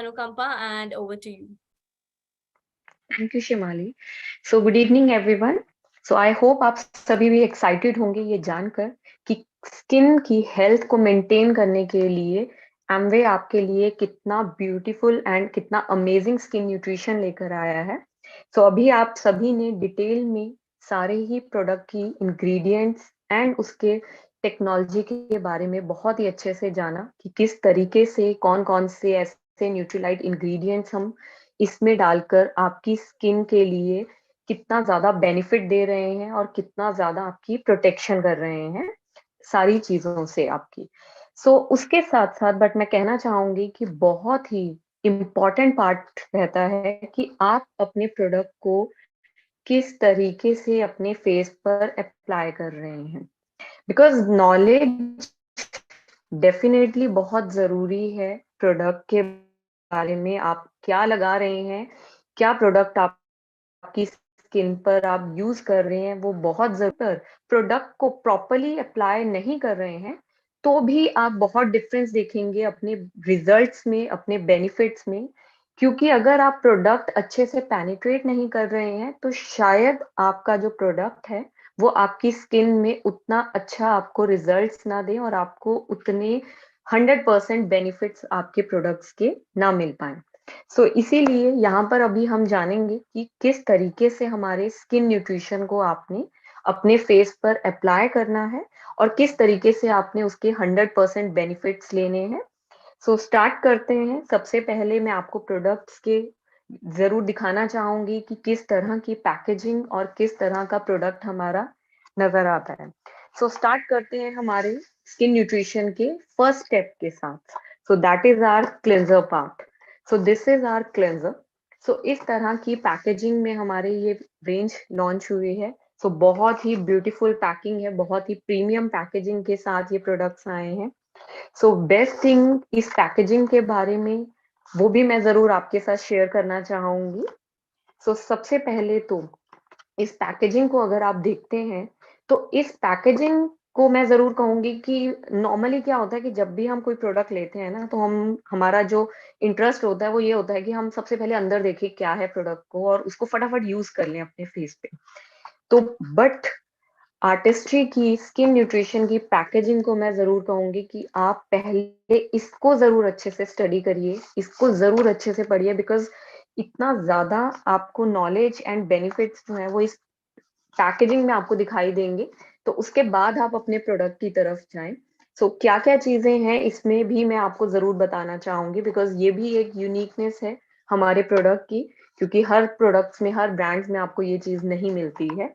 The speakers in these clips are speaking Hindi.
Anukampa, and over to you. Thank you Shimali. So good evening everyone. So I hope आप सभी भी एक्साइटेड होंगे ये जानकर कि स्किन की हेल्थ को मेंटेन करने के लिए एमवे आपके लिए कितना ब्यूटीफुल एंड कितना अमेजिंग स्किन न्यूट्रिशन लेकर आया है। सो अभी आप सभी ने डिटेल में सारे ही प्रोडक्ट की इंग्रेडिएंट्स एंड उसके टेक्नोलॉजी के बारे में बहुत ही अच्छे से जाना कि किस तरीके से कौन कौन से ऐसे न्यूट्रीलाइट इंग्रेडिएंट्स हम इसमें डालकर आपकी स्किन के लिए कितना ज्यादा बेनिफिट दे रहे हैं और कितना ज्यादा आपकी प्रोटेक्शन कर रहे हैं सारी चीजों से आपकी। उसके साथ साथ बट मैं कहना चाहूंगी कि बहुत ही इम्पोर्टेंट पार्ट रहता है कि आप अपने प्रोडक्ट को किस तरीके से अपने फेस पर अप्लाई कर रहे हैं, बिकॉज नॉलेज डेफिनेटली बहुत जरूरी है। प्रोडक्ट के बारे में आप क्या लगा रहे हैं, क्या प्रोडक्ट आपकी स्किन पर आप यूज कर रहे हैं, वो बहुत जरूर। प्रोडक्ट को प्रॉपरली अप्लाई नहीं कर रहे हैं तो भी आप बहुत डिफरेंस देखेंगे अपने रिजल्ट्स में, अपने बेनिफिट्स में। क्योंकि अगर आप प्रोडक्ट अच्छे से पेनिट्रेट नहीं कर रहे हैं तो शायद आपका जो प्रोडक्ट है वो आपकी स्किन में उतना अच्छा आपको रिजल्ट्स ना दे और आपको उतने 100% बेनिफिट्स आपके प्रोडक्ट्स के ना मिल पाए। इसीलिए यहाँ पर अभी हम जानेंगे कि किस तरीके से हमारे स्किन न्यूट्रिशन को आपने अपने फेस पर अप्लाई करना है और किस तरीके से आपने उसके 100% बेनिफिट्स लेने हैं। स्टार्ट करते हैं। सबसे पहले मैं आपको प्रोडक्ट्स के जरूर दिखाना चाहूंगी कि किस तरह की पैकेजिंग और किस तरह का प्रोडक्ट हमारा नजर आता है। स्टार्ट करते हैं हमारे स्किन न्यूट्रिशन के फर्स्ट स्टेप के साथ। That is our cleanser part. This is our cleanser. इस तरह की पैकेजिंग में हमारे ये रेंज लॉन्च हुई है। बहुत ही ब्यूटीफुल पैकिंग है, बहुत ही प्रीमियम पैकेजिंग के साथ ये प्रोडक्ट्स आए हैं। बेस्ट थिंग इस पैकेजिंग के बारे में वो भी मैं जरूर आपके साथ शेयर करना चाहूंगी। सबसे पहले तो इस पैकेजिंग को अगर आप देखते हैं तो इस पैकेजिंग को मैं जरूर कहूंगी कि नॉर्मली क्या होता है कि जब भी हम कोई प्रोडक्ट लेते हैं ना तो हम हमारा जो इंटरेस्ट होता है वो ये होता है कि हम सबसे पहले अंदर देखें क्या है प्रोडक्ट को और उसको फटाफट यूज कर लें अपने फेस पे। तो बट आर्टिस्ट्री की स्किन न्यूट्रिशन की पैकेजिंग को मैं जरूर कहूंगी कि आप पहले इसको जरूर अच्छे से स्टडी करिए, इसको जरूर अच्छे से पढ़िए, बिकॉज इतना ज्यादा आपको नॉलेज एंड बेनिफिट्स जो है वो इस पैकेजिंग में आपको दिखाई देंगे। तो उसके बाद आप अपने प्रोडक्ट की तरफ जाएं। क्या क्या चीजें हैं इसमें भी मैं आपको जरूर बताना चाहूंगी, बिकॉज ये भी एक यूनिकनेस है हमारे प्रोडक्ट की, क्योंकि हर प्रोडक्ट्स में, हर ब्रांड्स में आपको ये चीज नहीं मिलती है।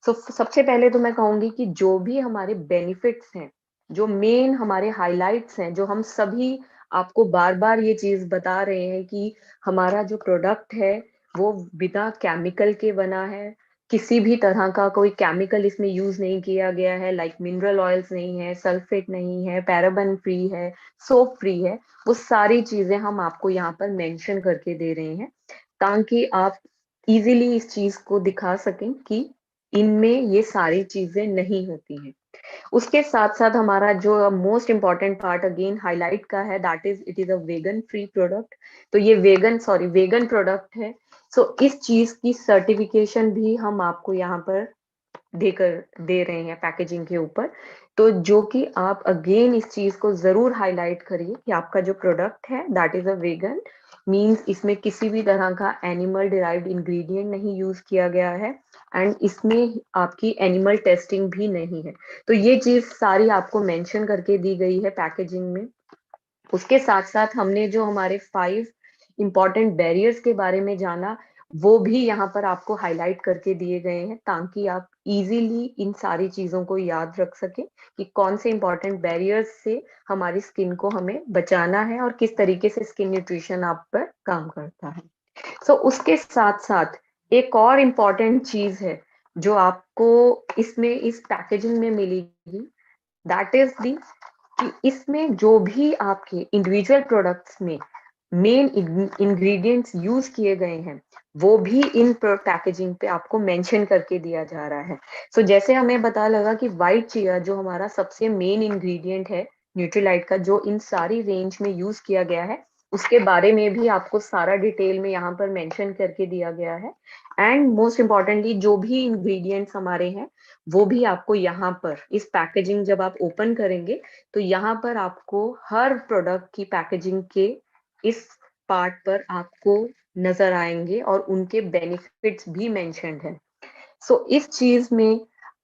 सबसे पहले तो मैं कहूंगी कि जो भी हमारे बेनिफिट्स हैं, जो मेन हमारे हाइलाइट्स हैं, जो हम सभी आपको बार बार ये चीज बता रहे हैं कि हमारा जो प्रोडक्ट है वो बिना केमिकल के बना है, किसी भी तरह का कोई केमिकल इसमें यूज नहीं किया गया है, लाइक मिनरल ऑयल्स नहीं है, सल्फेट नहीं है, पैराबन फ्री है, सोप फ्री है। वो सारी चीजें हम आपको यहाँ पर मेंशन करके दे रहे हैं ताकि आप इजीली इस चीज को दिखा सकें कि इनमें ये सारी चीजें नहीं होती हैं। उसके साथ साथ हमारा जो most important part again highlight का है, that is it is a vegan free product. तो ये वेगन प्रोडक्ट है। इस चीज की सर्टिफिकेशन भी हम आपको यहाँ पर देकर दे रहे हैं पैकेजिंग के ऊपर। तो जो कि आप अगेन इस चीज को जरूर हाईलाइट करिए कि आपका जो प्रोडक्ट है that is a vegan, means इसमें किसी भी तरह का एनिमल डिराइव्ड इंग्रेडिएंट नहीं यूज किया गया है एंड इसमें आपकी एनिमल टेस्टिंग भी नहीं है। तो ये चीज सारी आपको मेंशन करके दी गई है पैकेजिंग में। उसके साथ साथ हमने जो हमारे 5 इंपॉर्टेंट बैरियर्स के बारे में जाना, वो भी यहाँ पर आपको हाईलाइट करके दिए गए हैं ताकि आप इजीली इन सारी चीजों को याद रख सके कि कौन से इंपॉर्टेंट बैरियर्स से हमारी स्किन को हमें बचाना है और किस तरीके से स्किन न्यूट्रिशन आप पर काम करता है। उसके साथ साथ एक और इम्पॉर्टेंट चीज है जो आपको इसमें इस पैकेजिंग में मिलेगी, दैट इज दी कि इसमें जो भी आपके इंडिविजुअल प्रोडक्ट्स में मेन इंग्रेडिएंट्स यूज किए गए हैं वो भी इन पैकेजिंग पे आपको मेंशन करके दिया जा रहा है। जैसे हमें पता लगा कि व्हाइट चिया जो हमारा सबसे मेन इंग्रेडिएंट है न्यूट्रीलाइट का, जो इन सारी रेंज में यूज किया गया है, उसके बारे में भी आपको सारा डिटेल में यहाँ पर मेंशन करके दिया गया है। एंड मोस्ट इम्पॉर्टेंटली जो भी इंग्रेडिएंट्स हमारे हैं वो भी आपको यहाँ पर इस पैकेजिंग जब आप ओपन करेंगे तो यहाँ पर आपको हर प्रोडक्ट की पैकेजिंग के इस पार्ट पर आपको नजर आएंगे और उनके बेनिफिट्स भी मेंशन्ड हैं। सो इस चीज में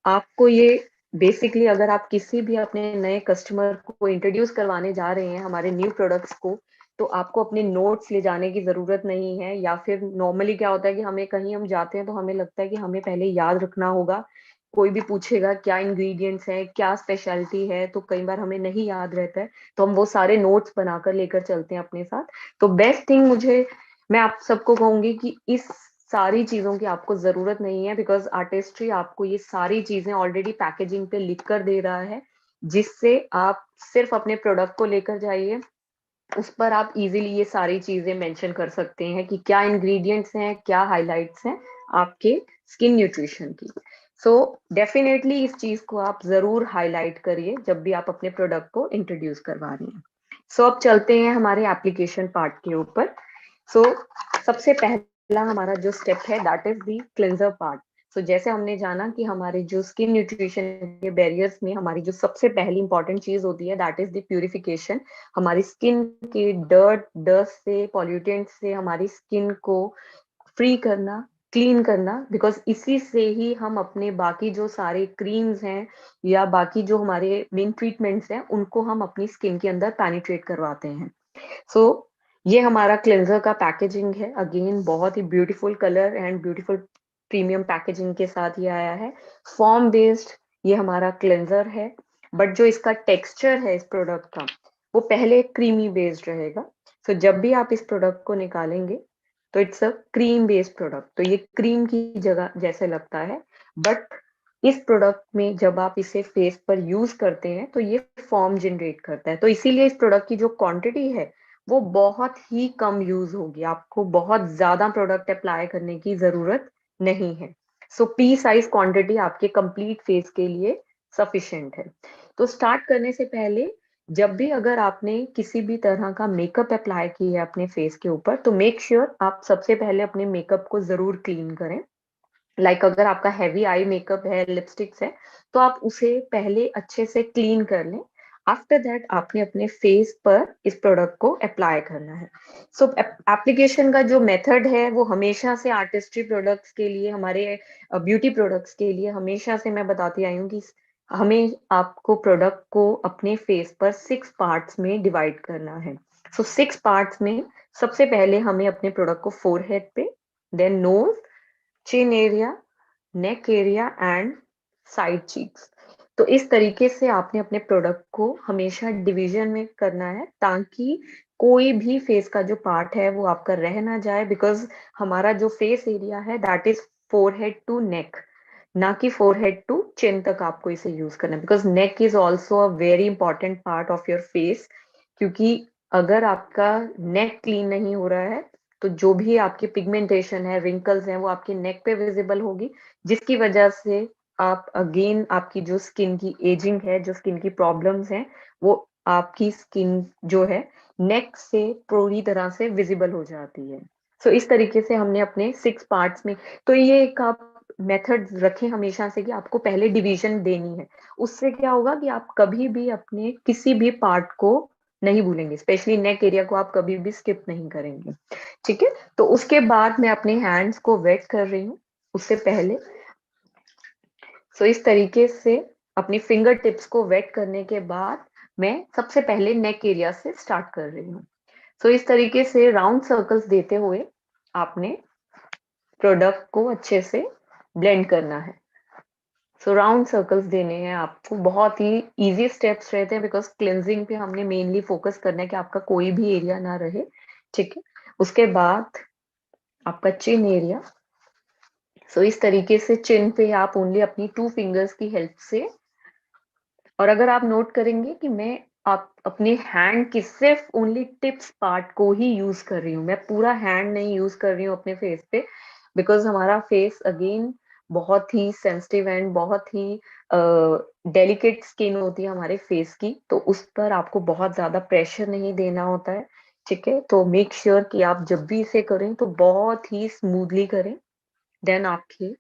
आपको ये बेसिकली अगर आप किसी भी अपने नए कस्टमर को इंट्रोड्यूस करवाने जा रहे हैं हमारे न्यू प्रोडक्ट्स को, तो आपको अपने नोट्स ले जाने की जरूरत नहीं है। या फिर नॉर्मली क्या होता है कि हमें कहीं हम जाते हैं तो हमें लगता है कि हमें पहले याद रखना होगा, कोई भी पूछेगा क्या इंग्रेडिएंट्स हैं क्या स्पेशलिटी है, तो कई बार हमें नहीं याद रहता है, तो हम वो सारे नोट्स बनाकर लेकर चलते हैं अपने साथ। तो बेस्ट थिंग मैं आप सबको कहूंगी कि इस सारी चीजों की आपको जरूरत नहीं है, बिकॉज आर्टिस्ट्री आपको ये सारी चीजें ऑलरेडी पैकेजिंग पे लिख कर दे रहा है, जिससे आप सिर्फ अपने प्रोडक्ट को लेकर जाइए, उस पर आप इजीली ये सारी चीजें मेंशन कर सकते हैं कि क्या इंग्रेडिएंट्स हैं क्या हाइलाइट्स हैं आपके स्किन न्यूट्रिशन की। सो डेफिनेटली इस चीज को आप जरूर हाईलाइट करिए जब भी आप अपने प्रोडक्ट को इंट्रोड्यूस करवा रहे हैं। सो अब चलते हैं हमारे एप्लीकेशन पार्ट के ऊपर। सो सबसे पहला हमारा जो स्टेप है that is the cleanser part. So जैसे हमने जाना कि हमारे जो स्किन न्यूट्रिशन के बैरियर्स में हमारी जो सबसे पहली इंपॉर्टेंट चीज होती है दैट इज द प्यूरिफिकेशन। हमारी स्किन के डर्ट डस्ट से पॉल्यूटेंट से हमारी स्किन को फ्री करना, क्लीन करना, बिकॉज इसी से ही हम अपने बाकी जो सारे क्रीम्स हैं या बाकी जो हमारे मेन ट्रीटमेंट्स हैं उनको हम अपनी स्किन के अंदर पेनिट्रेट करवाते हैं। सो ये हमारा क्लेंजर का पैकेजिंग है, अगेन बहुत ही beautiful colour and beautiful premium packaging के साथ ये आया है। फॉर्म बेस्ड ये हमारा क्लेंजर है, बट जो इसका टेक्सचर है इस प्रोडक्ट का वो पहले क्रीमी बेस्ड रहेगा। सो जब भी आप इस प्रोडक्ट को निकालेंगे तो it's a cream based product, तो ये क्रीम की जगह जैसे लगता है, बट इस प्रोडक्ट में जब आप इसे फेस पर यूज करते हैं तो ये फॉर्म जनरेट करता है। तो इसीलिए इस प्रोडक्ट की जो क्वांटिटी है वो बहुत ही कम यूज होगी, आपको बहुत ज्यादा प्रोडक्ट अप्लाई करने की जरूरत नहीं है। सो पी साइज क्वांटिटी आपके कंप्लीट फेस के लिए सफिशिएंट है। तो स्टार्ट करने से पहले जब भी अगर आपने किसी भी तरह का मेकअप अप्लाई किया है अपने फेस के ऊपर तो मेक श्योर आप सबसे पहले अपने मेकअप को जरूर क्लीन करें। अगर आपका हैवी आई मेकअप है, लिपस्टिक्स है, तो आप उसे पहले अच्छे से क्लीन कर लें। आफ्टर दैट आपने अपने फेस पर इस प्रोडक्ट को अप्लाई करना है। सो एप्लीकेशन का जो मेथड है वो हमेशा से आर्टिस्ट्री प्रोडक्ट्स के लिए, हमारे ब्यूटी प्रोडक्ट्स के लिए हमेशा से मैं बताती आई हूँ कि हमें आपको प्रोडक्ट को अपने फेस पर 6 पार्ट्स में डिवाइड करना है। सो 6 पार्ट्स में सबसे पहले हमें अपने प्रोडक्ट को फोरहेड पे, then nose, chin area, neck area and side cheeks. तो इस तरीके से आपने अपने प्रोडक्ट को हमेशा डिवीजन में करना है ताकि कोई भी फेस का जो पार्ट है वो आपका रह ना जाए, बिकॉज हमारा जो फेस एरिया है that is forehead to neck, ना कि फोरहेड टू चिन तक आपको इसे यूज करना है, because neck is also a very important part of your face. क्योंकि अगर आपका नेक क्लीन नहीं हो रहा है तो जो भी आपकी पिगमेंटेशन है, रिंकल्स हैं, वो आपके नेक पे विजिबल होगी, जिसकी वजह से आप अगेन आपकी जो स्किन की एजिंग है, जो स्किन की प्रॉब्लम्स हैं, वो आपकी स्किन जो है नेक से पूरी तरह से विजिबल हो जाती है। सो इस तरीके से हमने अपने 6 पार्ट्स में, तो ये एक आप मेथड रखें हमेशा से कि आपको पहले डिवीजन देनी है। उससे क्या होगा कि आप कभी भी अपने किसी भी पार्ट को नहीं भूलेंगे, स्पेशली नेक एरिया को आप कभी भी स्किप नहीं करेंगे। ठीक है, तो उसके बाद मैं अपने हैंड्स को वेट कर रही हूँ उससे पहले। सो इस तरीके से अपनी फिंगर टिप्स को वेट करने के बाद मैं सबसे पहले नेक एरिया से स्टार्ट कर रही हूँ। सो इस तरीके से राउंड सर्कल्स देते हुए आपने प्रोडक्ट को अच्छे से ब्लेंड करना है। सो राउंड सर्कल्स देने हैं आपको, बहुत ही इजी स्टेप्स रहते हैं बिकॉज क्लिनजिंग पे हमने मेनली फोकस करना है कि आपका कोई भी एरिया ना रहे। ठीक है, उसके बाद आपका चिन एरिया। सो इस तरीके से चिन पे आप ओनली अपनी 2 फिंगर्स की हेल्प से, और अगर आप नोट करेंगे कि मैं आप अपने हैंड की सिर्फ ओनली टिप्स पार्ट को ही यूज कर रही हूँ, मैं पूरा हैंड नहीं यूज कर रही हूँ अपने फेस पे, बिकॉज हमारा फेस अगेन बहुत ही सेंसिटिव एंड बहुत ही डेलिकेट स्किन होती है हमारे फेस की, तो उस पर आपको बहुत ज्यादा प्रेशर नहीं देना होता है। ठीक है, तो मेक श्योर कि आप जब भी इसे करें तो बहुत ही स्मूथली करें। देन आपके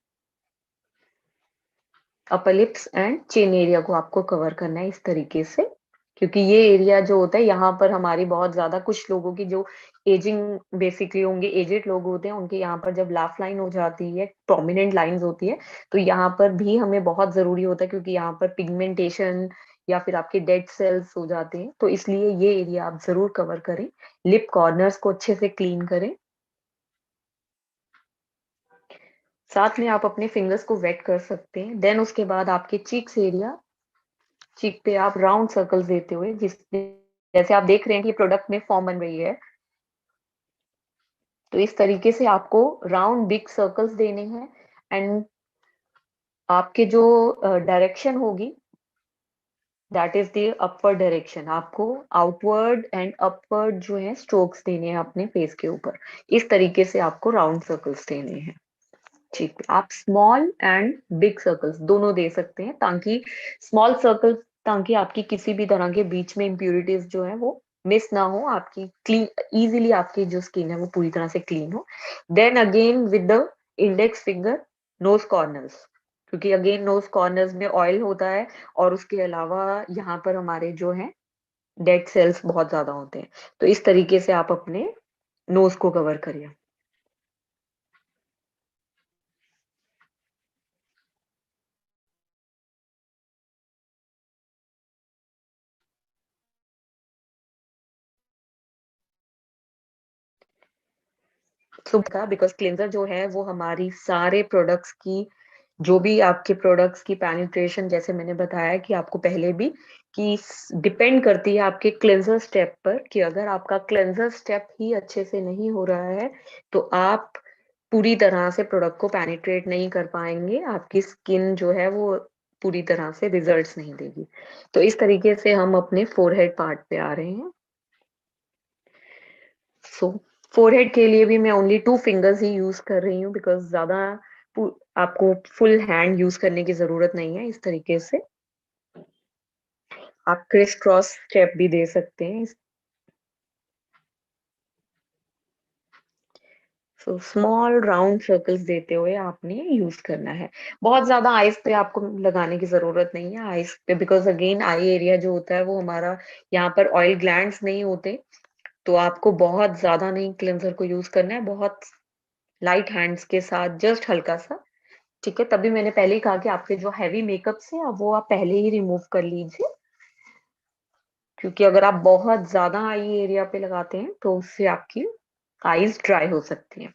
upper lips and chin area को आपको कवर करना है इस तरीके से, क्योंकि ये एरिया जो होता है यहाँ पर हमारी बहुत ज्यादा, कुछ लोगों की जो एजिंग बेसिकली होंगे, एजेड लोग होते हैं, उनके यहाँ पर जब लाफ लाइन हो जाती है, प्रोमिनेंट लाइंस होती है, तो यहाँ पर भी हमें बहुत जरूरी होता है, क्योंकि यहाँ पर पिगमेंटेशन या फिर आपके डेड सेल्स हो जाते हैं, तो इसलिए ये एरिया आप जरूर कवर करें। लिप कॉर्नर्स को अच्छे से क्लीन करें। साथ में आप अपने फिंगर्स को वेट कर सकते हैं। देन उसके बाद आपके चीक्स एरिया, चीक पे आप राउंड सर्कल्स देते हुए, जिसमें जैसे आप देख रहे हैं कि प्रोडक्ट में फॉर्म बन रही है, तो इस तरीके से आपको राउंड बिग सर्कल्स देने हैं। एंड आपके जो डायरेक्शन होगी, that is the upward direction. आपको आउटवर्ड एंड अपवर्ड जो है स्ट्रोक्स देने हैं अपने फेस के ऊपर। इस तरीके से आपको राउंड सर्कल्स देने हैं। ठीक है, आप स्मॉल एंड बिग सर्कल्स दोनों दे सकते हैं, ताकि स्मॉल सर्कल, ताकि आपकी किसी भी तरह के बीच में इम्प्यूरिटीज जो है वो मिस ना हो, आपकी क्लीन इजीली आपकी जो स्किन है वो पूरी तरह से क्लीन हो। Then again with the index finger nose corners, क्योंकि अगेन नोज कॉर्नर्स में ऑयल होता है, और उसके अलावा यहाँ पर हमारे जो है डेड सेल्स बहुत ज्यादा होते हैं, तो इस तरीके से आप अपने नोज को कवर करिए। का बिकॉज क्लिनजर जो है वो हमारी सारे प्रोडक्ट्स की, जो भी आपके प्रोडक्ट्स की पेनिट्रेशन, जैसे मैंने बताया कि आपको पहले भी, कि डिपेंड करती है आपके क्लेंजर स्टेप पर, कि अगर आपका क्लेंजर स्टेप ही अच्छे से नहीं हो रहा है तो आप पूरी तरह से प्रोडक्ट को पेनिट्रेट नहीं कर पाएंगे, आपकी स्किन जो है वो पूरी तरह से रिजल्ट्स नहीं देगी। तो इस तरीके से हम अपने फोरहेड पार्ट पे आ रहे हैं। सो फोरहेड के लिए भी मैं ओनली 2 फिंगर्स ही यूज कर रही हूँ, बिकॉज ज्यादा आपको फुल हैंड यूज करने की जरूरत नहीं है। इस तरीके से आप क्रिस क्रॉस स्टेप भी दे सकते हैं। सो स्मॉल राउंड सर्कल्स देते हुए आपने यूज करना है। बहुत ज्यादा आईज पे आपको लगाने की जरूरत नहीं है, आईज पे, बिकॉज अगेन आई एरिया जो होता है वो हमारा, यहाँ पर ऑयल ग्लैंड्स नहीं होते, तो आपको बहुत ज्यादा नहीं क्लेंजर को यूज करना है, बहुत लाइट हैंड्स के साथ, जस्ट हल्का सा। ठीक है, तभी मैंने पहले ही कहा कि आपके जो हैवी मेकअप है वो आप पहले ही रिमूव कर लीजिए, क्योंकि अगर आप बहुत ज्यादा आई एरिया पे लगाते हैं तो उससे आपकी आईज ड्राई हो सकती हैं।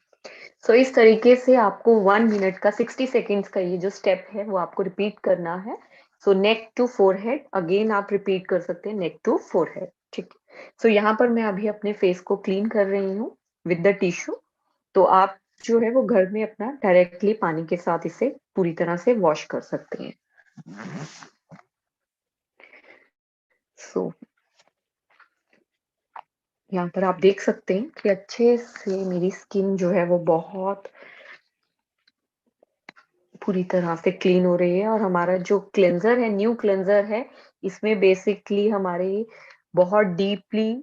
सो इस तरीके से आपको 1 मिनट का 60 सेकेंड्स का ये जो स्टेप है वो आपको रिपीट करना है। सो नेक टू फोरहेड अगेन आप रिपीट कर सकते हैं, नेक टू फोरहेड। ठीक है, सो यहाँ पर मैं अभी अपने फेस को क्लीन कर रही हूँ विद द टिश्यू। तो आप जो है वो घर में अपना डायरेक्टली पानी के साथ इसे पूरी तरह से वॉश कर सकते हैं। सो यहाँ पर आप देख सकते हैं कि अच्छे से मेरी स्किन जो है वो बहुत पूरी तरह से क्लीन हो रही है। और हमारा जो क्लेंजर है, न्यू क्लेंजर है, इसमें बेसिकली हमारे बहुत डीपली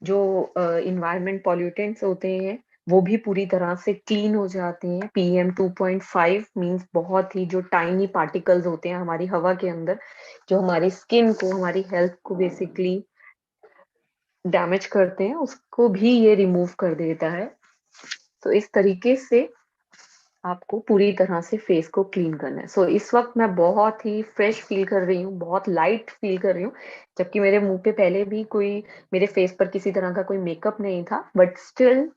जो इन्वायरमेंट पॉल्यूटेंट्स होते हैं वो भी पूरी तरह से क्लीन हो जाते हैं। PM 2.5 मींस बहुत ही जो टाइनी पार्टिकल्स होते हैं हमारी हवा के अंदर, जो हमारी स्किन को, हमारी हेल्थ को बेसिकली डैमेज करते हैं, उसको भी ये रिमूव कर देता है। तो इस तरीके से आपको पूरी तरह से फेस को क्लीन करना है। सो इस वक्त मैं बहुत ही फ्रेश फील कर रही हूँ, बहुत लाइट फील कर रही हूँ, जबकि मेरे मुंह पे पहले भी कोई, मेरे फेस पर किसी तरह का कोई मेकअप नहीं था, बट स्टिल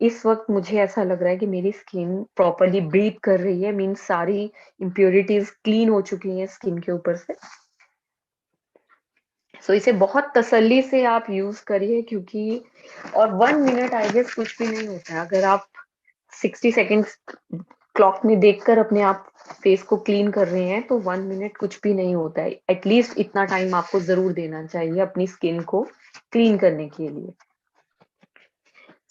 इस वक्त मुझे ऐसा लग रहा है कि मेरी स्किन प्रॉपरली ब्रीथ कर रही है, मीन्स सारी इम्प्योरिटीज क्लीन हो चुकी हैं स्किन के ऊपर से। सो इसे बहुत तसल्ली से आप यूज करिए, क्योंकि और 1 मिनट आई गेस कुछ भी नहीं होता है, अगर आप 60 सेकेंड्स क्लॉक में देखकर अपने आप फेस को क्लीन कर रहे हैं तो 1 मिनट कुछ भी नहीं होता है। एटलीस्ट इतना टाइम आपको जरूर देना चाहिए अपनी स्किन को क्लीन करने के लिए।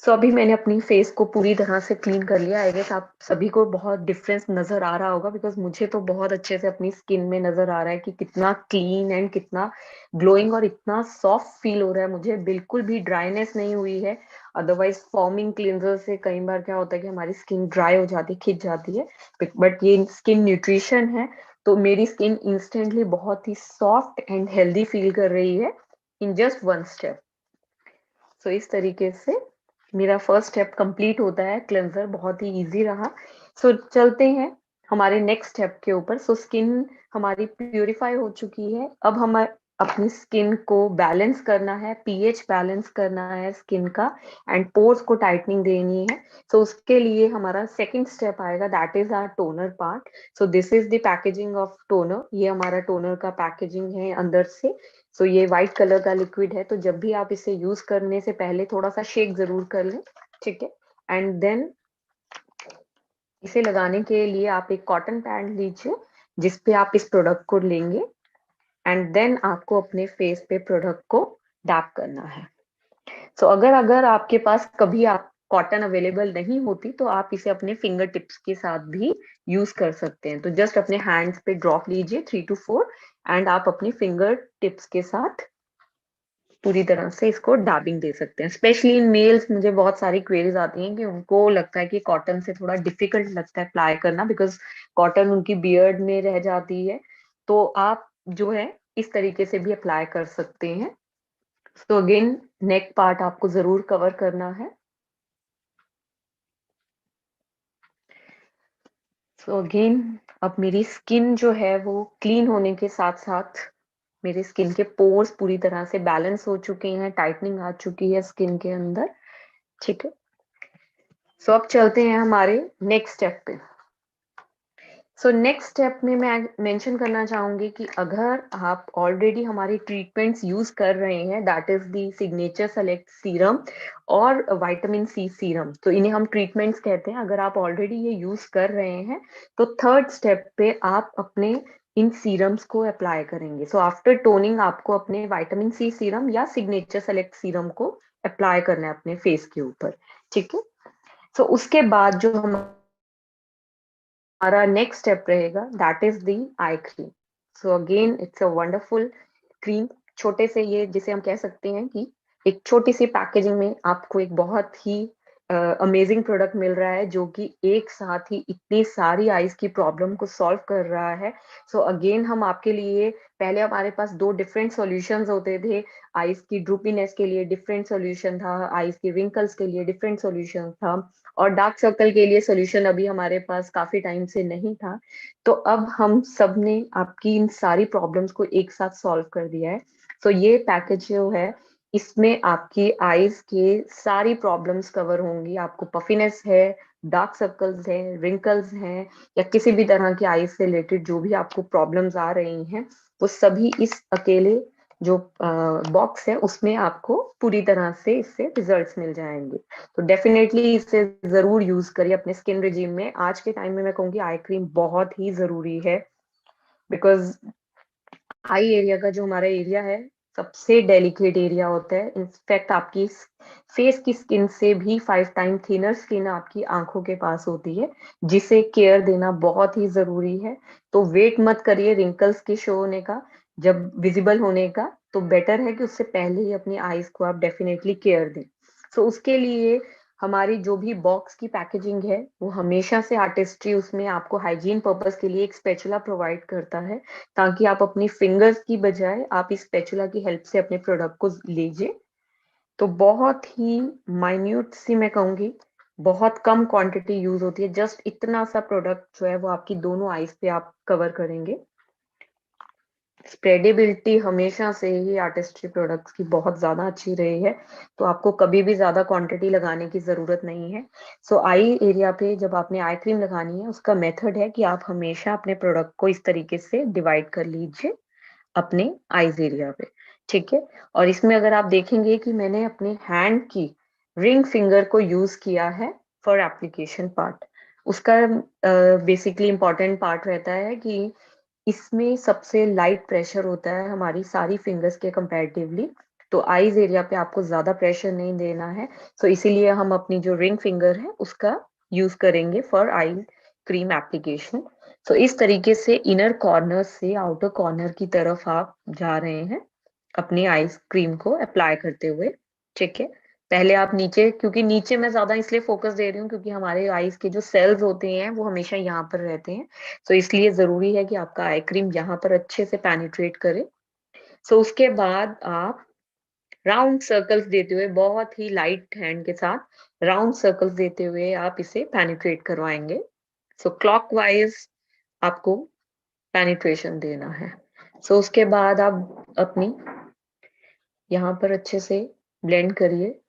सो अभी मैंने अपनी फेस को पूरी तरह से क्लीन कर लिया। आई गेस आप सभी को बहुत डिफरेंस नजर आ रहा होगा, बिकॉज मुझे तो बहुत अच्छे से अपनी स्किन में नजर आ रहा है कि कितना क्लीन एंड कितना ग्लोइंग और इतना सॉफ्ट फील हो रहा है मुझे। बिल्कुल भी ड्राइनेस नहीं हुई है। अदरवाइज फॉर्मिंग क्लींजर से कई बार क्या होता है कि हमारी स्किन ड्राई हो जाती है, खिंच जाती है, बट ये स्किन न्यूट्रिशन है, तो मेरी स्किन इंस्टेंटली बहुत ही सॉफ्ट एंड हेल्दी फील कर रही है इन जस्ट वन स्टेप। सो इस तरीके से मेरा फर्स्ट स्टेप कंप्लीट होता है। क्लेंजर बहुत ही इजी रहा। सो चलते हैं हमारे नेक्स्ट स्टेप के ऊपर। सो स्किन हमारी प्यूरिफाई हो चुकी है। अब हम अपनी स्किन को बैलेंस करना है, पीएच बैलेंस करना है स्किन का, एंड पोर्स को टाइटनिंग देनी है। सो उसके लिए हमारा सेकंड स्टेप आएगा, that is our toner part. So this is the packaging of toner. ये हमारा टोनर का पैकेजिंग है अंदर से। सो ये व्हाइट कलर का लिक्विड है, तो जब भी आप इसे यूज करने से पहले थोड़ा सा शेक जरूर कर लें, ठीक है। एंड देन इसे लगाने के लिए आप एक कॉटन पैड लीजिए जिसपे आप इस प्रोडक्ट को लेंगे, एंड देन आपको अपने फेस पे प्रोडक्ट को डैप करना है। सो अगर अगर आपके पास कभी आप कॉटन अवेलेबल नहीं होती तो आप इसे अपने फिंगर टिप्स के साथ भी यूज कर सकते हैं। तो जस्ट अपने हैंड्स पे ड्रॉप लीजिए 3 to 4, एंड आप अपने फिंगर टिप्स के साथ पूरी तरह से इसको डैबिंग दे सकते हैं। स्पेशली इन मेल्स मुझे बहुत सारी क्वेरीज आती हैं कि उनको लगता है कि कॉटन से थोड़ा डिफिकल्ट लगता है अप्लाई करना, बिकॉज कॉटन उनकी बियर्ड में रह जाती है। तो आप जो है इस तरीके से भी अप्लाई कर सकते हैं। तो अगेन नेक पार्ट आपको जरूर कवर करना है। सो अगेन अब मेरी स्किन जो है वो क्लीन होने के साथ साथ मेरे स्किन के पोर्स पूरी तरह से बैलेंस हो चुके हैं, टाइटनिंग आ चुकी है स्किन के अंदर, ठीक है। सो अब चलते हैं हमारे नेक्स्ट स्टेप पे। सो नेक्स्ट स्टेप में मैं मेंशन करना चाहूंगी कि अगर आप ऑलरेडी हमारे ट्रीटमेंट्स यूज कर रहे हैं, that is the signature select serum और विटामिन सी सीरम, तो इन्हें हम ट्रीटमेंट्स कहते हैं। अगर आप ऑलरेडी ये यूज कर रहे हैं तो थर्ड स्टेप पे आप अपने इन सीरम्स को अप्लाई करेंगे। सो आफ्टर टोनिंग आपको अपने विटामिन सी सीरम या सिग्नेचर सेलेक्ट सीरम को अप्लाई करना है अपने फेस के ऊपर, ठीक है। सो उसके बाद जो हमारा नेक्स्ट स्टेप रहेगा, that is the eye cream. So again it's a wonderful cream. छोटे से ये जिसे हम कह सकते हैं कि एक छोटी सी पैकेजिंग में आपको एक बहुत ही अमेजिंग प्रोडक्ट मिल रहा है, जो कि एक साथ ही इतनी सारी आईज की प्रॉब्लम को सॉल्व कर रहा है। सो अगेन हम आपके लिए, पहले हमारे पास दो डिफरेंट सॉल्यूशंस होते थे। आईज की ड्रूपीनेस के लिए डिफरेंट सॉल्यूशन था, आईज की रिंकल्स के लिए डिफरेंट सॉल्यूशन था, और डार्क सर्कल के लिए सोल्यूशन अभी हमारे पास काफी टाइम से नहीं था। तो अब हम सब ने आपकी इन सारी प्रॉब्लम्स को एक साथ सॉल्व कर दिया है। तो ये पैकेज जो है इसमें आपकी आईज के सारी प्रॉब्लम्स कवर होंगी। आपको पफिनेस है, डार्क सर्कल्स है, रिंकल्स हैं, या किसी भी तरह की आईज से रिलेटेड जो भी आपको प्रॉब्लम्स आ रही हैं, वो सभी इस अकेले जो बॉक्स है उसमें आपको पूरी तरह से इससे रिजल्ट्स मिल जाएंगे। तो डेफिनेटली इसे जरूर यूज करिए अपने स्किन रिजीम में। आज के टाइम में मैं कहूंगी आई क्रीम बहुत ही जरूरी है, बिकॉज आई एरिया का जो हमारा एरिया है सबसे डेलिकेट एरिया होता है। इनफैक्ट आपकी फेस की स्किन से भी 5 टाइम थिनर स्किन आपकी आंखों के पास होती है, जिसे केयर देना बहुत ही जरूरी है। तो वेट मत करिए रिंकल्स के शो होने का, जब विजिबल होने का, तो बेटर है कि उससे पहले ही अपनी आईज को आप डेफिनेटली केयर दें। सो उसके लिए हमारी जो भी बॉक्स की पैकेजिंग है वो हमेशा से आर्टिस्ट्री उसमें आपको हाइजीन पर्पस के लिए एक स्पेचुला प्रोवाइड करता है, ताकि आप अपनी फिंगर्स की बजाय आप इस स्पेचुला की हेल्प से अपने प्रोडक्ट को लीजिए। तो बहुत ही माइन्यूट सी मैं कहूंगी, बहुत कम क्वांटिटी यूज होती है, जस्ट इतना सा प्रोडक्ट जो है वो आपकी दोनों आईज पे आप कवर करेंगे। स्प्रेडेबिलिटी हमेशा से ही आर्टिस्ट्री प्रोडक्ट्स की बहुत ज्यादा अच्छी रही है, तो आपको कभी भी ज्यादा क्वांटिटी लगाने की जरूरत नहीं है। सो आई एरिया पे जब आपने आई क्रीम लगानी है, उसका मेथड है कि आप हमेशा अपने प्रोडक्ट को इस तरीके से डिवाइड कर लीजिए अपने आईज एरिया पे, ठीक है। और इसमें अगर आप देखेंगे कि मैंने अपने हैंड की रिंग फिंगर को यूज किया है फॉर एप्लीकेशन पार्ट। उसका बेसिकली इंपॉर्टेंट पार्ट रहता है कि इसमें सबसे लाइट प्रेशर होता है हमारी सारी फिंगर्स के कंपैरेटिवली। तो आईज एरिया पे आपको ज्यादा प्रेशर नहीं देना है। सो इसीलिए हम अपनी जो रिंग फिंगर है उसका यूज करेंगे फॉर आई क्रीम एप्लीकेशन। तो इस तरीके से इनर कॉर्नर से आउटर कॉर्नर की तरफ आप जा रहे हैं अपनी आइस क्रीम को अप्लाई करते हुए। ठीक है, पहले आप नीचे, क्योंकि नीचे मैं ज्यादा इसलिए फोकस दे रही हूँ क्योंकि हमारे आईज के जो सेल्स होते हैं वो हमेशा यहाँ पर रहते हैं। तो इसलिए जरूरी है कि आपका आई क्रीम यहाँ पर अच्छे से पेनिट्रेट करे। सो उसके बाद आप राउंड सर्कल्स देते हुए, बहुत ही लाइट हैंड के साथ राउंड सर्कल्स देते हुए आप इसे पेनिट्रेट करवाएंगे। सो क्लॉकवाइज आपको पेनिट्रेशन देना है। सो उसके बाद आप अपनी यहाँ पर अच्छे से ब्लेंड करिए।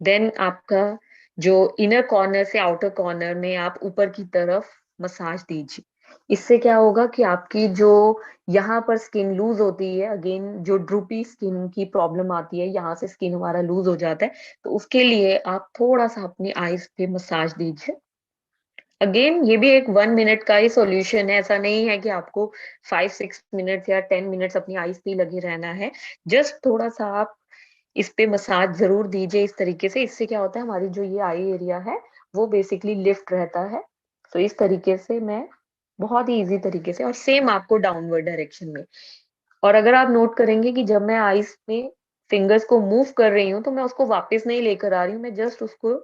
देन आपका जो इनर कॉर्नर से आउटर कॉर्नर में आप ऊपर की तरफ मसाज दीजिए। इससे क्या होगा कि आपकी जो यहाँ पर स्किन लूज होती है, अगेन जो ड्रूपी स्किन की प्रॉब्लम आती है, यहाँ से स्किन हमारा लूज हो जाता है, तो उसके लिए आप थोड़ा सा अपनी आईज पे मसाज दीजिए। अगेन ये भी एक 1 मिनट का ही सॉल्यूशन है, ऐसा नहीं है कि आपको 5-6 मिनट्स या 10 मिनट्स अपनी आईज पे ही लगे रहना है। जस्ट थोड़ा सा आप इस पे मसाज जरूर दीजिए इस तरीके से। इससे क्या होता है, हमारी जो ये आई एरिया है वो बेसिकली लिफ्ट रहता है। तो इस तरीके से मैं बहुत ही इजी तरीके से, और सेम आपको डाउनवर्ड डायरेक्शन में। और अगर आप नोट करेंगे कि जब मैं आईज में फिंगर्स को मूव कर रही हूँ तो मैं उसको वापस नहीं लेकर आ रही हूँ, मैं जस्ट उसको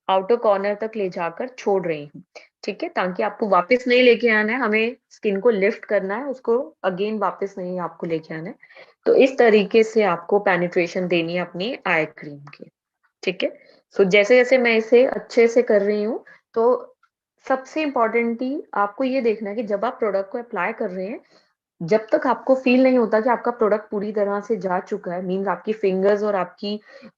आउटर कॉर्नर तक ले जाकर छोड़ रही हूँ। ठीक है, ताकि आपको वापस नहीं लेके आना है, हमें स्किन को लिफ्ट करना है, उसको अगेन वापस नहीं आपको लेके आना है। तो इस तरीके से आपको पेनिट्रेशन देनी है अपनी आई क्रीम की। ठीक है, सो जैसे जैसे मैं इसे अच्छे से कर रही हूँ, तो सबसे इम्पोर्टेंटली आपको ये देखना है कि जब आप प्रोडक्ट को अप्लाई कर रहे हैं, जब तक आपको फील नहीं होता कि आपका प्रोडक्ट पूरी तरह से जा चुका है, मीन्स आपकी फिंगर्स और आपकी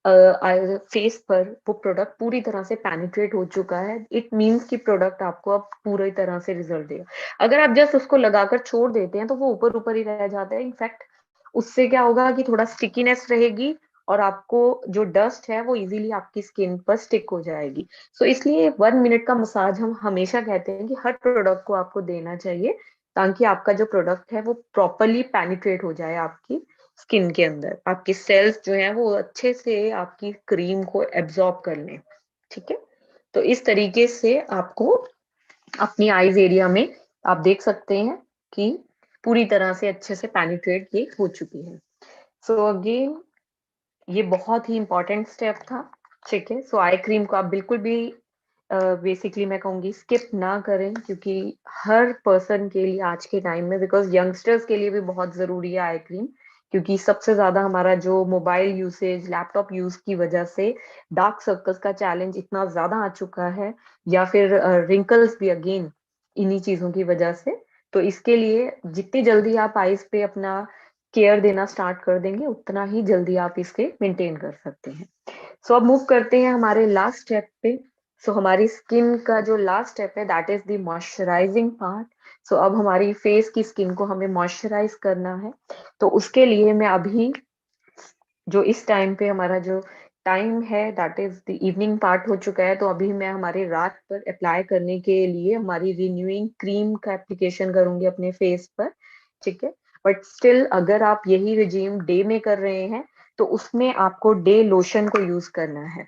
फेस पर वो प्रोडक्ट पूरी तरह से पेनिट्रेट हो चुका है, इट मीन्स कि प्रोडक्ट आपको अब पूरी तरह से रिजल्ट देगा। अगर आप जस्ट उसको लगाकर छोड़ देते हैं तो वो ऊपर ऊपर ही रह जाता है। इनफैक्ट उससे क्या होगा कि थोड़ा स्टिकीनेस रहेगी, और आपको जो डस्ट है वो इजीली आपकी स्किन पर स्टिक हो जाएगी। सो इसलिए 1 मिनट का मसाज हम हमेशा कहते हैं कि हर प्रोडक्ट को आपको देना चाहिए, ताकि आपका जो प्रोडक्ट है वो प्रॉपरली पेनिट्रेट हो जाए आपकी स्किन के अंदर, आपकी सेल्स जो है वो अच्छे से आपकी क्रीम को एब्जॉर्ब कर लें। ठीक है, तो इस तरीके से आपको अपनी आईज एरिया में आप देख सकते हैं कि पूरी तरह से अच्छे से पेनिट्रेट ये हो चुकी है। सो अगेन ये बहुत ही इंपॉर्टेंट स्टेप था। ठीक है, सो आई क्रीम को आप बिल्कुल भी बेसिकली मैं कहूंगी स्किप ना करें, क्योंकि हर पर्सन के लिए आज के टाइम में, बिकॉज यंगस्टर्स के लिए भी बहुत जरूरी है आई क्रीम, क्योंकि सबसे ज्यादा हमारा जो मोबाइल यूसेज, लैपटॉप यूज की वजह से डार्क सर्कल्स का चैलेंज इतना ज्यादा आ चुका है, या फिर रिंकल्स भी अगेन इन्हीं चीजों की वजह से। तो इसके लिए जितनी जल्दी आप आईज पे अपना केयर देना स्टार्ट कर देंगे, उतना ही जल्दी आप इसके मेंटेन कर सकते हैं। सो अब मूव करते हैं हमारे लास्ट स्टेप पे। सो हमारी स्किन का जो लास्ट स्टेप है that is the moisturising part. So अब हमारी फेस की स्किन को हमें मॉइस्चराइज करना है। तो उसके लिए मैं अभी जो इस टाइम पे हमारा जो टाइम है that is the evening part हो चुका है, तो अभी मैं हमारे रात पर अप्लाई करने के लिए हमारी रिन्यूइंग क्रीम का एप्लीकेशन करूंगी अपने फेस पर। ठीक है, बट स्टिल अगर आप यही रिजीम डे में कर रहे हैं तो उसमें आपको डे लोशन को यूज करना है।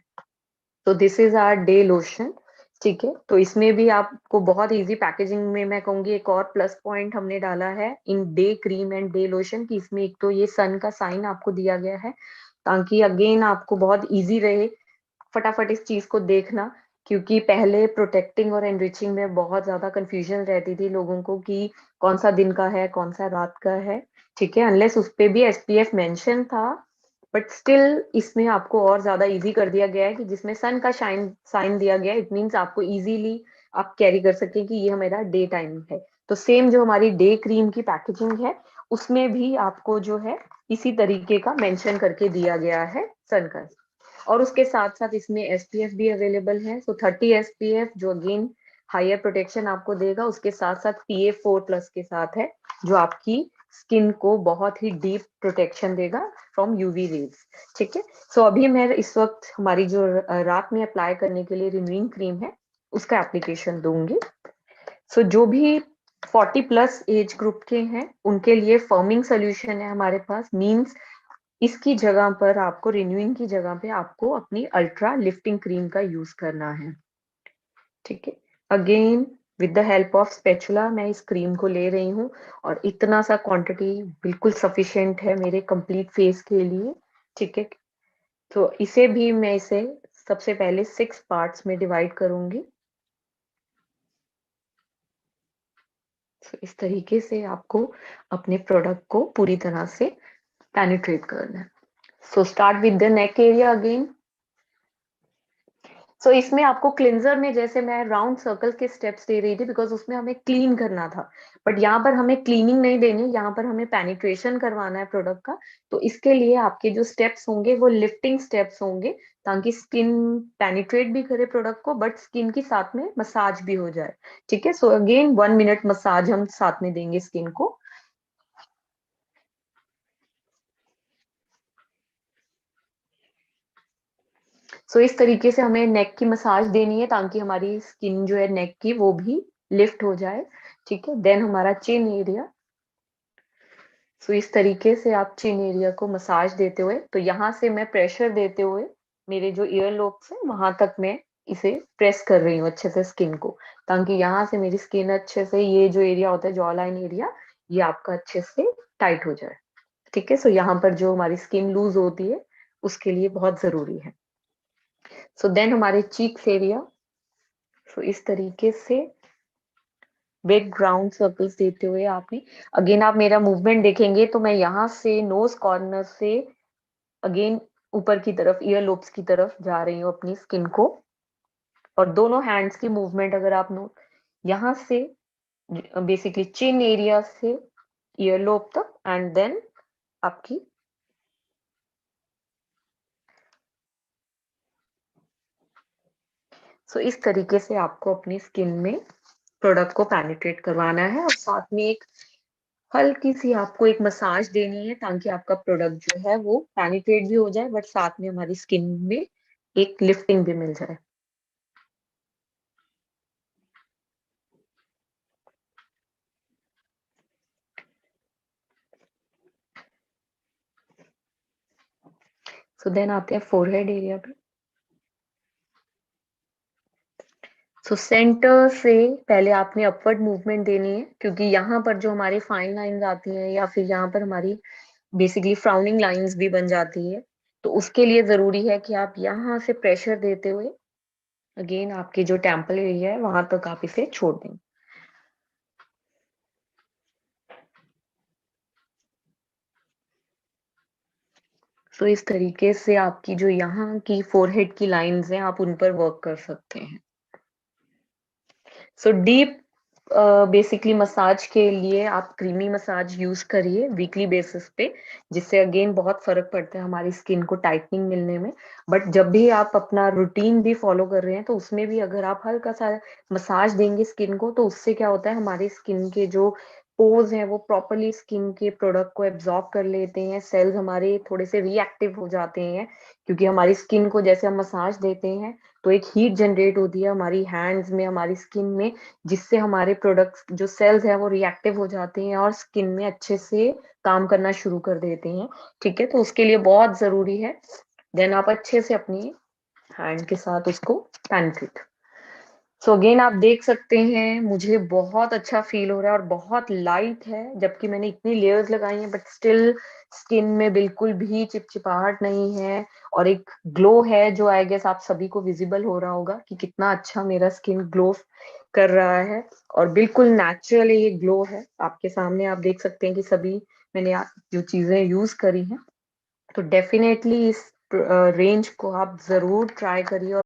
तो this is our day lotion. ठीक है, तो इसमें भी आपको बहुत इजी पैकेजिंग में मैं कहूंगी एक और प्लस पॉइंट हमने डाला है in day cream and day lotion की, इसमें एक तो ये सन का साइन आपको दिया गया है, ताकि अगेन आपको बहुत इजी रहे फटाफट इस चीज को देखना। क्योंकि पहले प्रोटेक्टिंग और एनरिचिंग में बहुत ज्यादा कंफ्यूजन रहती थी लोगों को कि कौन सा दिन का है कौन सा रात का है। ठीक है, अनलेस उस पे भी एसपीएफ मेंशन था, बट स्टिल इसमें आपको और ज्यादा इजी कर दिया गया है कि जिसमें सन का शाइन साइन दिया गया है, इट मीन्स आपको इजीली आप कैरी कर सकें कि ये हमारा डे टाइम है। तो सेम जो हमारी डे क्रीम की पैकेजिंग है उसमें भी आपको जो है इसी तरीके का मेंशन करके दिया गया है सन का। और उसके साथ साथ इसमें एसपीएफ भी अवेलेबल है। सो 30 एसपीएफ जो अगेन हायर प्रोटेक्शन आपको देगा, उसके साथ साथ PA4+ के साथ है, जो आपकी स्किन को बहुत ही डीप प्रोटेक्शन देगा फ्रॉम यूवी रेज। ठीक है, सो अभी मैं इस वक्त हमारी जो रात में अप्लाई करने के लिए रिन्यूइंग क्रीम है उसका एप्लीकेशन दूंगी। सो जो भी 40+ एज ग्रुप के हैं, उनके लिए फर्मिंग सोल्यूशन है हमारे पास। मींस इसकी जगह पर आपको, रिन्यूइंग की जगह पे आपको अपनी अल्ट्रा लिफ्टिंग क्रीम का यूज करना है। ठीक है, again with the help of spatula मैं इस क्रीम को ले रही हूँ, और इतना सा क्वांटिटी बिल्कुल सफिशिएंट है मेरे कंप्लीट फेस के लिए। ठीक है, तो इसे भी मैं इसे सबसे पहले 6 पार्ट्स में डिवाइड करूंगी। तो इस तरीके से आपको अपने प्रोडक्ट को पूरी तरह से पेनिट्रेट करना है। So start with the neck area again. So इसमें आपको क्लिनजर में, जैसे मैं राउंड सर्कल के स्टेप्स दे रही थी बिकॉज उसमें हमें क्लीन करना था, बट यहाँ पर हमें क्लीनिंग नहीं देनी, यहाँ पर हमें पेनिट्रेशन करवाना है प्रोडक्ट का। तो इसके लिए आपके जो स्टेप्स होंगे वो लिफ्टिंग स्टेप्स होंगे, ताकि स्किन पेनिट्रेट भी करे प्रोडक्ट को, बट स्किन की साथ में मसाज भी हो जाए। ठीक है, सो अगेन 1 मिनट मसाज हम साथ में देंगे स्किन को। सो इस तरीके से हमें नेक की मसाज देनी है, ताकि हमारी स्किन जो है नेक की वो भी लिफ्ट हो जाए। ठीक है, देन हमारा चिन एरिया। सो इस तरीके से आप चिन एरिया को मसाज देते हुए, तो यहाँ से मैं प्रेशर देते हुए मेरे जो ईयर लोब्स है वहां तक मैं इसे प्रेस कर रही हूँ अच्छे से स्किन को, ताकि यहाँ से मेरी स्किन अच्छे से, ये जो एरिया होता है जॉ लाइन एरिया, ये आपका अच्छे से टाइट हो जाए। ठीक है, सो यहाँ पर जो हमारी स्किन लूज होती है उसके लिए बहुत जरूरी है। सो देन हमारे चीक्स एरिया, सो इस तरीके से बिग राउंड सर्कल्स देते हुए आपने, अगेन आप मेरा मूवमेंट देखेंगे तो मैं यहाँ से नोज कॉर्नर से अगेन ऊपर की तरफ, ईयर लोब्स की तरफ जा रही हूँ अपनी स्किन को। और दोनों हैंड्स की मूवमेंट अगर आप नो, यहाँ से बेसिकली चिन एरिया से ईयर लोब तक, एंड देन आपकी, सो इस तरीके से आपको अपनी स्किन में प्रोडक्ट को पेनिट्रेट करवाना है, और साथ में एक हल्की सी आपको एक मसाज देनी है, ताकि आपका प्रोडक्ट जो है वो पेनिट्रेट भी हो जाए, बट साथ में हमारी स्किन में एक लिफ्टिंग भी मिल जाए। सो देन आते हैं फोरहेड एरिया पे। सो सेंटर से पहले आपने अपवर्ड मूवमेंट देनी है, क्योंकि यहाँ पर जो हमारी फाइन लाइंस आती हैं, या फिर यहाँ पर हमारी बेसिकली फ्राउनिंग लाइंस भी बन जाती है, तो उसके लिए जरूरी है कि आप यहाँ से प्रेशर देते हुए अगेन आपके जो टेम्पल एरिया है वहां तक आप इसे छोड़ दें। सो इस तरीके से आपकी जो यहाँ की फोरहेड की लाइंस हैं आप उन पर वर्क कर सकते हैं। सो डीप बेसिकली मसाज के लिए आप क्रीमी मसाज यूज करिए वीकली बेसिस पे, जिससे अगेन बहुत फर्क पड़ता है हमारी स्किन को टाइटनिंग मिलने में। बट जब भी आप अपना रूटीन भी फॉलो कर रहे हैं तो उसमें भी अगर आप हल्का सा मसाज देंगे स्किन को, तो उससे क्या होता है, हमारी स्किन के जो पोर्स हैं वो प्रॉपरली स्किन के प्रोडक्ट को एब्जॉर्ब कर लेते हैं, सेल्स हमारे थोड़े से रिएक्टिव हो जाते हैं, क्योंकि हमारी स्किन को जैसे हम मसाज देते हैं तो एक हीट जनरेट होती है हमारी हैंड्स में, हमारी स्किन में, जिससे हमारे प्रोडक्ट्स जो सेल्स है वो रिएक्टिव हो जाते हैं और स्किन में अच्छे से काम करना शुरू कर देते हैं। ठीक है, तो उसके लिए बहुत जरूरी है। देन आप अच्छे से अपनी हैंड के साथ उसको पेनिट्रेट। सो अगेन आप देख सकते हैं मुझे बहुत अच्छा फील हो रहा है और बहुत लाइट है, जबकि मैंने इतनी लेयर्स लगाई हैं, बट स्टिल स्किन में बिल्कुल भी चिपचिपाहट नहीं है, और एक ग्लो है जो आई गेस आप सभी को विजिबल हो रहा होगा कि कितना अच्छा मेरा स्किन ग्लो कर रहा है। और बिल्कुल नेचुरल ये ग्लो है, आपके सामने आप देख सकते हैं कि सभी मैंने जो चीजें यूज करी हैं। तो डेफिनेटली इस रेंज को आप जरूर ट्राई करिए।